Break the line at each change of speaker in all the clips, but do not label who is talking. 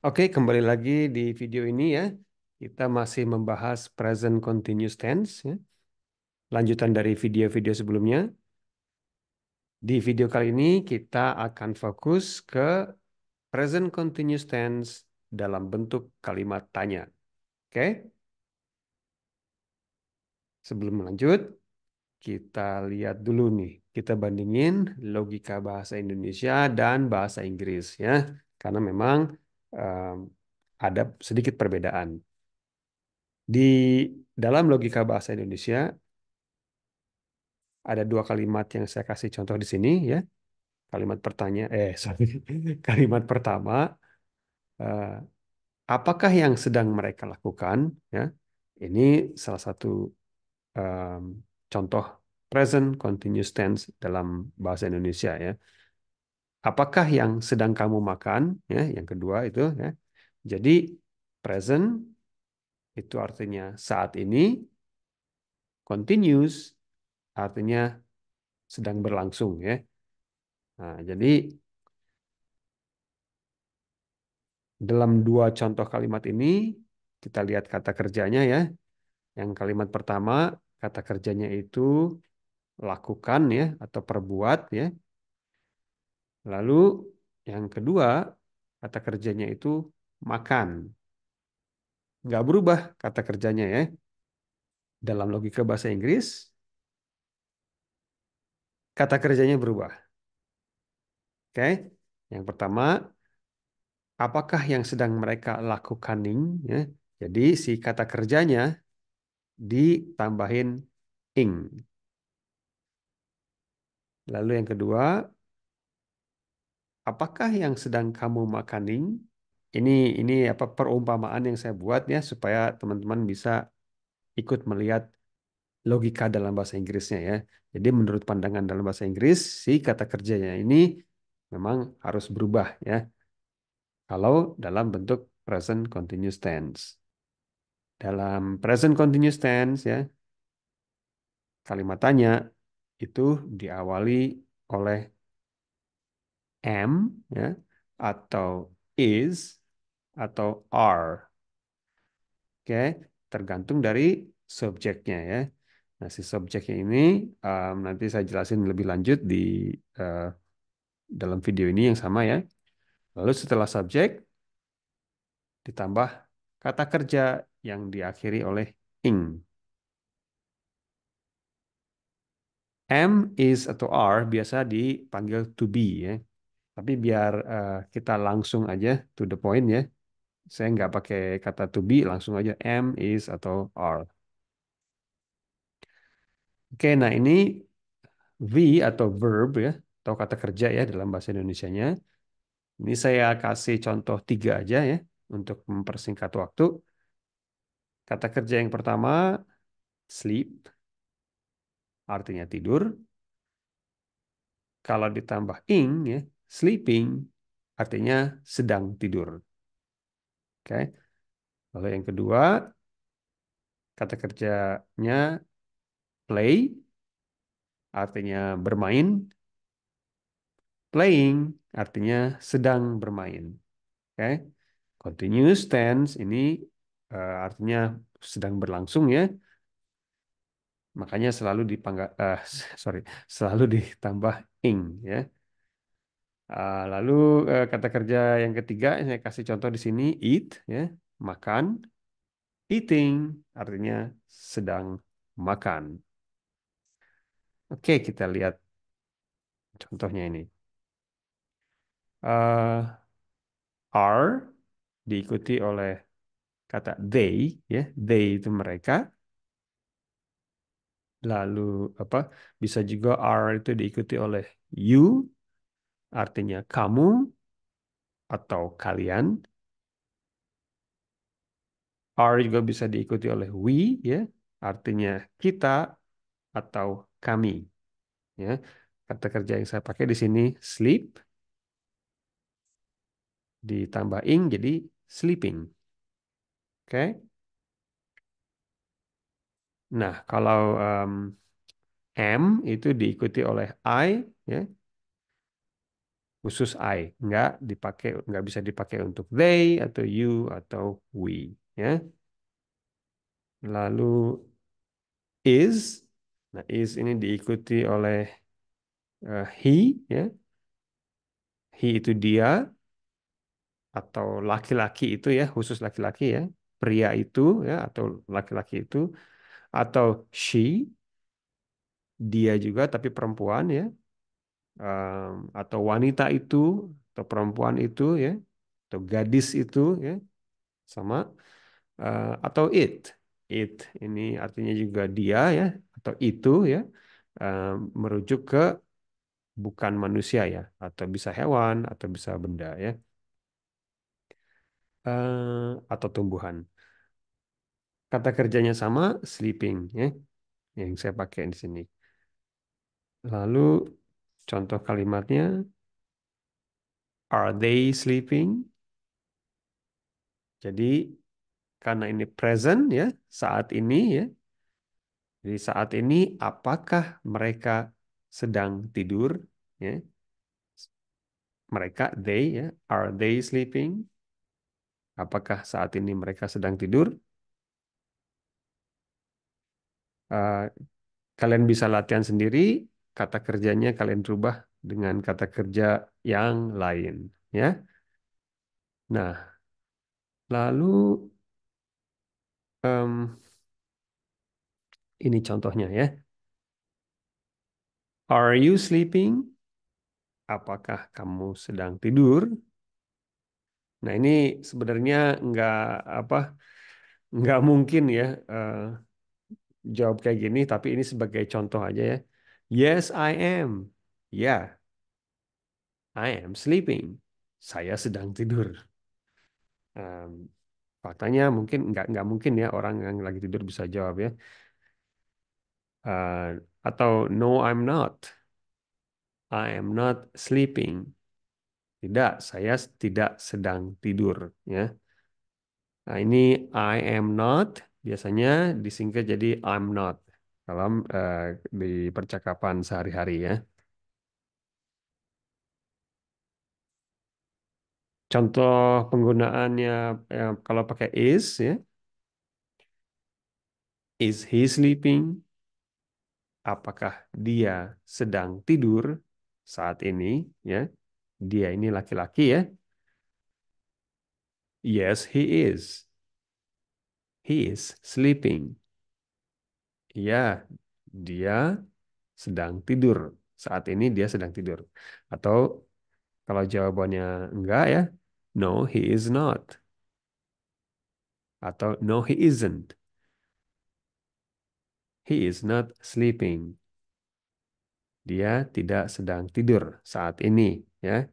Oke, kembali lagi di video ini ya. Kita masih membahas present continuous tense ya. Lanjutan dari video-video sebelumnya. Di video kali ini kita akan fokus ke present continuous tense dalam bentuk kalimat tanya. Oke, sebelum lanjut, kita lihat dulu nih. Kita bandingin logika bahasa Indonesia dan bahasa Inggris ya. Karena memang em, ada sedikit perbedaan. Di dalam logika bahasa Indonesia ada dua kalimat yang saya kasih contoh di sini ya. Kalimat sorry. Kalimat pertama, eh, apakah yang sedang mereka lakukan? Ya, ini salah satu em, contoh present continuous tense dalam bahasa Indonesia ya. Apakah yang sedang kamu makan? Ya, yang kedua itu ya. Jadi present itu artinya saat ini, continuous artinya sedang berlangsung ya. Nah, jadi dalam dua contoh kalimat ini, kita lihat kata kerjanya ya. Yang kalimat pertama, kata kerjanya itu lakukan ya, atau perbuat ya. Lalu yang kedua, kata kerjanya itu makan. Nggak berubah kata kerjanya ya. Dalam logika bahasa Inggris, kata kerjanya berubah. Oke. Yang pertama, apakah yang sedang mereka lakukan? Ya. Jadi si kata kerjanya ditambahin ing. Lalu yang kedua, apakah yang sedang kamu makaning? Ini apa perumpamaan yang saya buat ya supaya teman-teman bisa ikut melihat logika dalam bahasa Inggrisnya ya. Jadi menurut pandangan dalam bahasa Inggris, si kata kerjanya ini memang harus berubah ya. Kalau dalam bentuk present continuous tense. Dalam present continuous tense ya, kalimat tanya itu diawali oleh am ya, atau is atau are. Oke, tergantung dari subjeknya ya. Nah, si subjeknya ini nanti saya jelasin lebih lanjut di eh, dalam video ini yang sama ya. Lalu setelah subjek ditambah kata kerja yang diakhiri oleh ing. Am, is atau are biasa dipanggil to be ya. Tapi biar kita langsung aja to the point ya. Saya nggak pakai kata to be, langsung aja am, is atau are. Oke, nah ini V atau verb ya, atau kata kerja ya dalam bahasa Indonesianya. Ini saya kasih contoh tiga aja ya untuk mempersingkat waktu. Kata kerja yang pertama sleep, artinya tidur. Kalau ditambah ing ya, sleeping artinya sedang tidur. Oke. Lalu yang kedua, kata kerjanya play, artinya bermain. Playing artinya sedang bermain. Oke. Continuous tense ini artinya sedang berlangsung ya. Makanya selalu sorry, selalu ditambah ing ya. Lalu kata kerja yang ketiga saya kasih contoh di sini eat ya, makan. Eating artinya sedang makan. Oke, kita lihat contohnya ini. Eh, are diikuti oleh kata they ya. They itu mereka. Lalu apa? Bisa juga are itu diikuti oleh you, artinya kamu atau kalian. Are juga bisa diikuti oleh we ya, artinya kita atau kami ya. Kata kerja yang saya pakai di sini sleep ditambah ing jadi sleeping. Oke. Nah, kalau am itu diikuti oleh I ya. khusus I, nggak bisa dipakai untuk they atau you atau we, ya. Lalu is, nah is ini diikuti oleh he, ya. He itu dia atau laki-laki itu ya, khusus laki-laki ya, pria itu ya atau laki-laki itu, atau she, dia juga tapi perempuan ya. Atau wanita itu atau perempuan itu ya, atau gadis itu ya, sama. Atau it ini artinya juga dia ya, atau itu ya. Eh, Merujuk ke bukan manusia ya, atau bisa hewan atau bisa benda ya. Atau tumbuhan. Kata kerjanya sama, sleeping ya, yang saya pakai di sini. Lalu contoh kalimatnya, are they sleeping? Jadi karena ini present ya, saat ini ya. Jadi saat ini apakah mereka sedang tidur? Ya, mereka they ya, are they sleeping? Apakah saat ini mereka sedang tidur? Eh, Kalian bisa latihan sendiri, kata kerjanya kalian rubah dengan kata kerja yang lain, ya. Nah, lalu em, ini contohnya ya. Are you sleeping? Apakah kamu sedang tidur? Nah, ini sebenarnya nggak apa, nggak mungkin ya jawab kayak gini, tapi ini sebagai contoh aja ya. Yes, I am. Ya, I am sleeping. Saya sedang tidur. Em, Faktanya mungkin nggak mungkin ya orang yang lagi tidur bisa jawab ya. Eh, atau no, I'm not. I am not sleeping. Tidak, saya tidak sedang tidur. Ya. Nah, ini I am not biasanya disingkat jadi I'm not dalam di percakapan sehari-hari ya. Contoh penggunaannya kalau pakai is ya, is he sleeping? Apakah dia sedang tidur saat ini? Ya, dia ini laki-laki ya. Yes, he is. He is sleeping. Ya, dia sedang tidur. Saat ini dia sedang tidur. Atau kalau jawabannya enggak ya, no, he is not. Atau no, he isn't. He is not sleeping. Dia tidak sedang tidur saat ini, ya.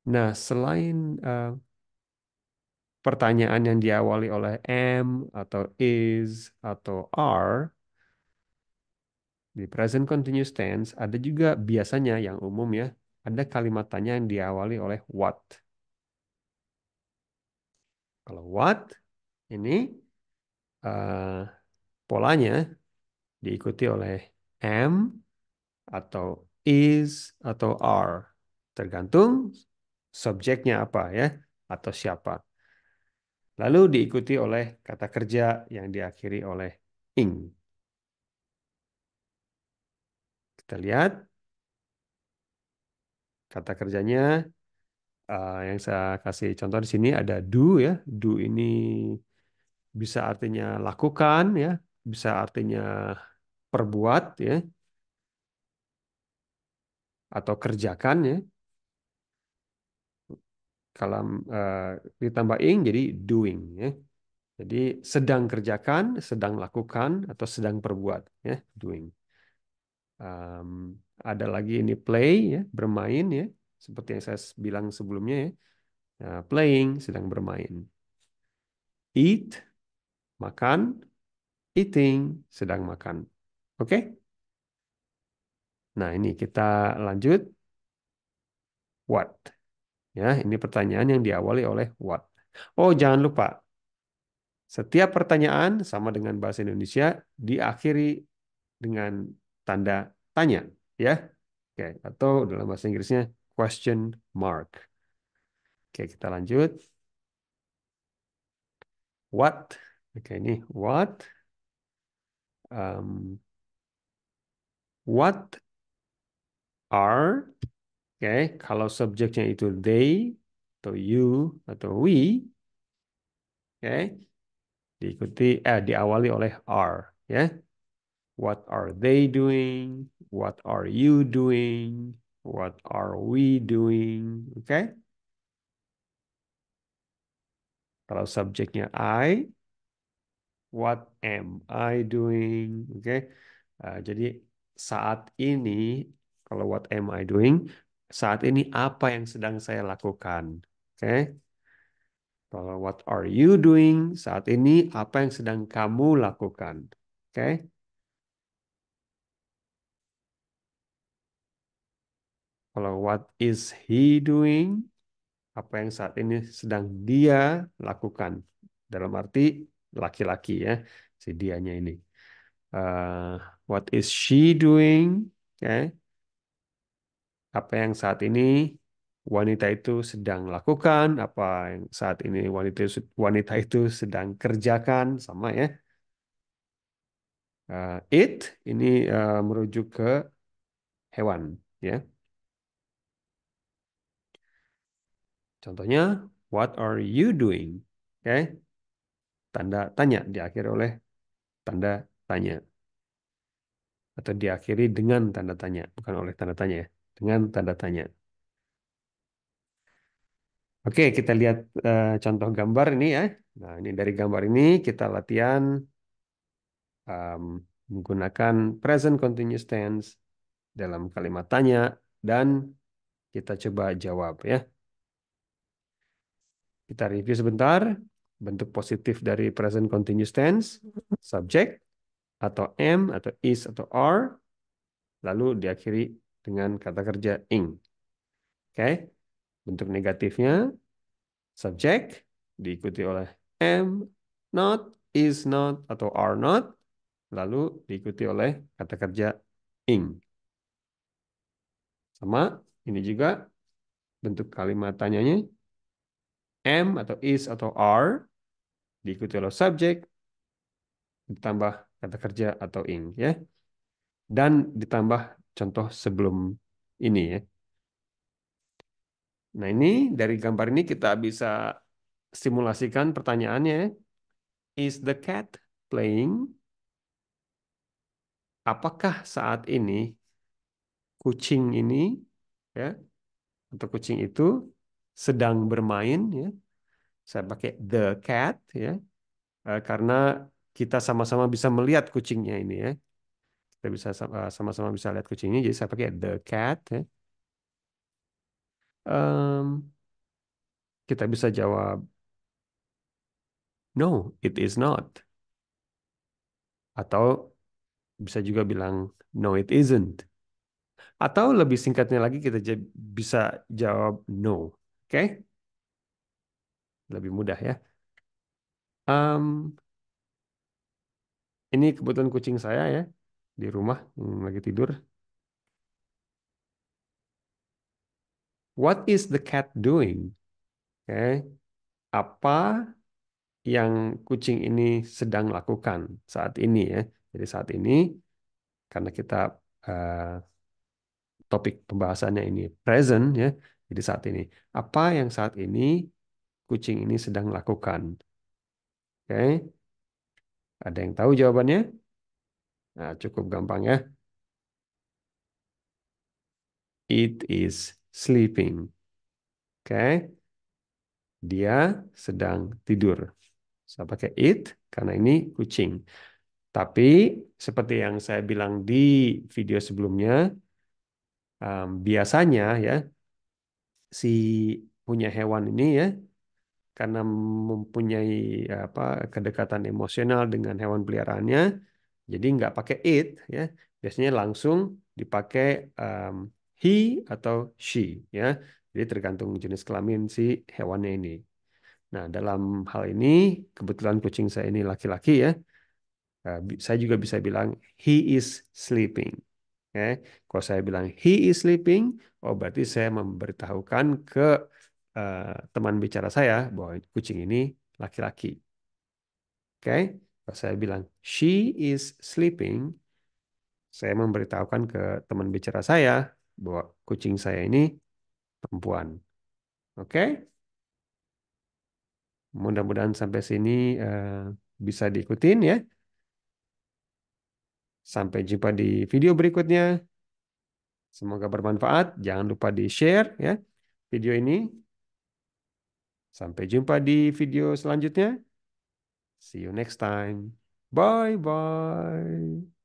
Nah, selain pertanyaan yang diawali oleh am atau is atau are di present continuous tense, ada juga biasanya yang umum ya, ada kalimat tanya yang diawali oleh what. Kalau what ini eh, polanya diikuti oleh am atau is atau are, tergantung subjeknya apa ya atau siapa. Lalu diikuti oleh kata kerja yang diakhiri oleh ing. Kita lihat kata kerjanya yang saya kasih contoh di sini ada do ya. Do ini bisa artinya lakukan ya, bisa artinya perbuat ya, atau kerjakan ya. Kalau eh, ditambah ing jadi doing ya. Jadi sedang kerjakan, sedang lakukan, atau sedang perbuat ya, doing. Um, ada lagi ini play ya, bermain ya, seperti yang saya bilang sebelumnya ya. Playing, sedang bermain. Eat, makan. Eating, sedang makan. Oke? Nah, ini kita lanjut. What? Ya, ini pertanyaan yang diawali oleh what. Oh, jangan lupa. Setiap pertanyaan sama dengan bahasa Indonesia diakhiri dengan tanda tanya. Ya. Oke, atau dalam bahasa Inggrisnya question mark. Oke, kita lanjut. What? Oke, ini um, what are? Oke, kalau subjeknya itu they atau you atau we, oke, diawali oleh are, ya. What are they doing? What are you doing? What are we doing? Oke. Kalau subjeknya I, what am I doing? Oke. Jadi saat ini, kalau what am I doing, saat ini apa yang sedang saya lakukan? Oke. Kalau what are you doing, saat ini apa yang sedang kamu lakukan? Oke. Kalau what is he doing, apa yang saat ini sedang dia lakukan. Dalam arti laki-laki ya, si dianya ini. Eh, what is she doing? Oke. Apa yang saat ini wanita itu sedang lakukan, apa yang saat ini wanita itu sedang kerjakan, sama ya. It ini merujuk ke hewan ya. Contohnya, what are you doing? Oke. Tanda tanya diakhiri oleh tanda tanya. Atau diakhiri dengan tanda tanya, bukan oleh tanda tanya ya, dengan tanda tanya. Oke, kita lihat contoh gambar ini ya. Nah, ini dari gambar ini kita latihan um, menggunakan present continuous tense dalam kalimat tanya dan kita coba jawab ya. Kita review sebentar. Bentuk positif dari present continuous tense, subject atau am atau is atau are, lalu diakhiri dengan kata kerja ing. Oke, bentuk negatifnya subject diikuti oleh am, not, is not, atau are not, lalu diikuti oleh kata kerja ing. Sama, ini juga bentuk kalimat tanyanya am atau is atau are diikuti oleh subject ditambah kata kerja atau ing ya. Dan ditambah contoh sebelum ini ya. Nah, ini dari gambar ini kita bisa simulasikan pertanyaannya. Is the cat playing? Apakah saat ini kucing ini ya atau kucing itu sedang bermain ya. Saya pakai the cat ya karena kita sama-sama bisa melihat kucingnya ini ya. Kita bisa sama-sama bisa lihat kucingnya jadi saya pakai the cat ya. Em, kita bisa jawab no, it is not. Atau bisa juga bilang no, it isn't. Atau lebih singkatnya lagi kita bisa jawab no. Oke? Lebih mudah ya. Em, ini kebetulan kucing saya ya di rumah lagi tidur. What is the cat doing? Oke, apa yang kucing ini sedang lakukan saat ini ya? Jadi saat ini karena kita eh, topik pembahasannya ini present ya. Jadi saat ini apa yang saat ini kucing ini sedang lakukan? Oke, ada yang tahu jawabannya? Nah, cukup gampang ya. It is sleeping. Oke, dia sedang tidur. Saya pakai it karena ini kucing. Tapi seperti yang saya bilang di video sebelumnya, biasanya ya si punya hewan ini ya karena mempunyai apa kedekatan emosional dengan hewan peliharaannya, jadi nggak pakai it ya, biasanya langsung dipakai um, he atau she ya. Jadi tergantung jenis kelamin si hewannya ini. Nah, dalam hal ini kebetulan kucing saya ini laki-laki ya. Saya juga bisa bilang he is sleeping. Oke, kalau saya bilang he is sleeping, oh berarti saya memberitahukan ke teman bicara saya bahwa kucing ini laki-laki. Oke, kalau saya bilang she is sleeping, saya memberitahukan ke teman bicara saya bahwa kucing saya ini perempuan. Oke, mudah-mudahan sampai sini bisa diikutin ya. Sampai jumpa di video berikutnya. Semoga bermanfaat. Jangan lupa di-share ya video ini. Sampai jumpa di video selanjutnya. See you next time. Bye bye.